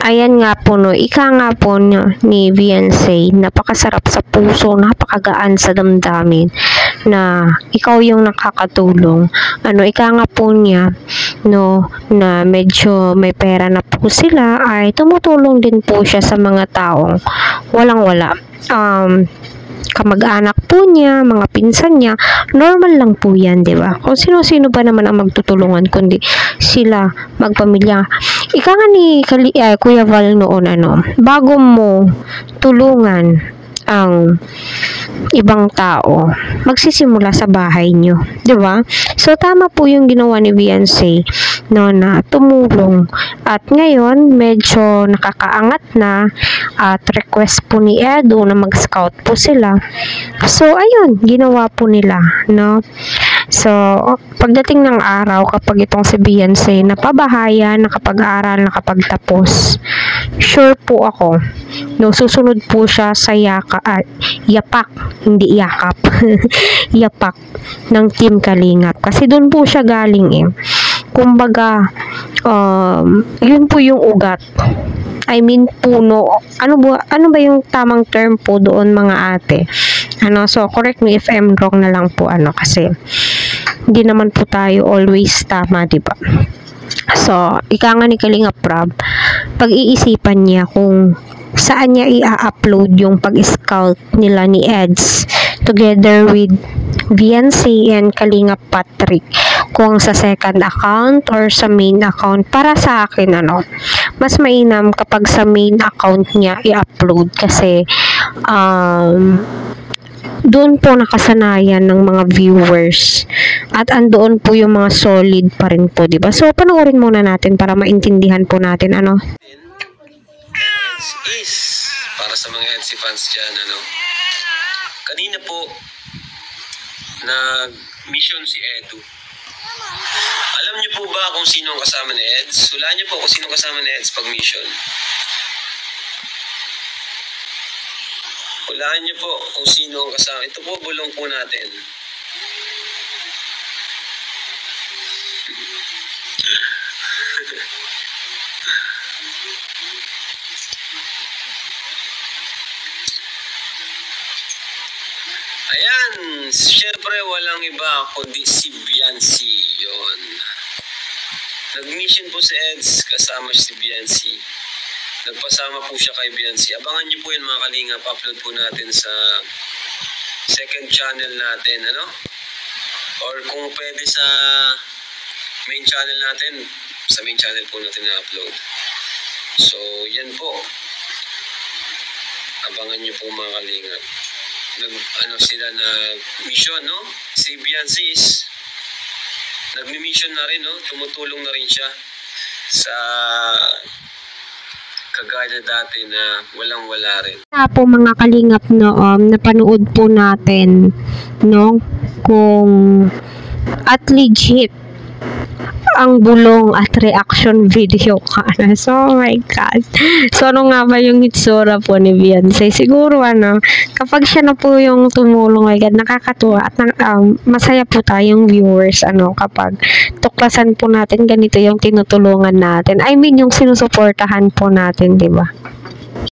Ayan nga po no, ika nga po ni Beyonce, napakasarap sa puso, napakagaan sa damdamin na ikaw yung nakakatulong. Ika nga po niya no, na medyo may pera na po sila, ay tumutulong din po siya sa mga taong walang-wala. Kamag-anak po niya, mga pinsan niya, normal lang po yan, di ba? Kung sino-sino ba naman ang magtutulungan kundi sila magpamilya. Ika nga ni Kuya Val noon, bago mo tulungan ang ibang tao, magsisimula sa bahay nyo, di ba? So tama po yung ginawa ni Beyonce no, na tumulong, at ngayon medyo nakakaangat na, at request po ni Edo na mag-scout po sila. So ayun, ginawa po nila no. So pagdating ng araw, kapag itong si Beyonce napabahaya, nakapag-aral, nakapagtapos, sure po ako no, susunod po siya sa yapak, hindi yakap yapak ng Team Kalingap, kasi doon po siya galing kumbaga yun po yung ugat, I mean puno, ano ba yung tamang term po doon mga ate, so correct me if I'm wrong na lang po, kasi hindi naman po tayo always tama, diba? So ika nga ni Kalingap Rab, pag-iisipan niya kung saan niya i-upload yung pag-scout nila ni Eds together with Beyonce and Kalingap Patrick, kung sa second account or sa main account. Para sa akin mas mainam kapag sa main account niya i-upload, kasi doon po nakasanayan ng mga viewers, at andoon po yung mga solid pa rin po, diba? So panoorin muna natin para maintindihan po natin is para sa mga Edsy fans dyan, kanina po nag-mission si Edu. Alam niyo po ba kung sino ang kasama ni Eds? Hulaan niyo po kung sino kasama ni Eds pag mission. Hulaan niyo po kung sino ang kasama. Ito po, bulong po natin. Ayan, syempre walang iba kundi si Beyonce, yon. Nag-mission po si Eds kasama si Beyonce. Nagpasama po siya kay Beyonce. Abangan niyo po yun mga Kalingap, upload po natin sa second channel natin, or kung pwede sa main channel natin, sa main channel po natin na-upload. So yan po, abangan niyo po mga Kalingap. Sila na mission, si Beyonce is nagmi-mission na rin, tumutulong na rin siya sa kagaya dati na walang-wala rin. Po mga Kalingap napanood po natin kung at legit ang bulong at reaction video ka na. So, oh my God. So, ano nga ba yung hitsura po ni Beyonce? Siguro, kapag siya na po yung tumulong, my God, nakakatuwa. At masaya po tayong viewers, kapag tuklasan po natin ganito yung tinutulungan natin. I mean, yung sinusuportahan po natin, di ba?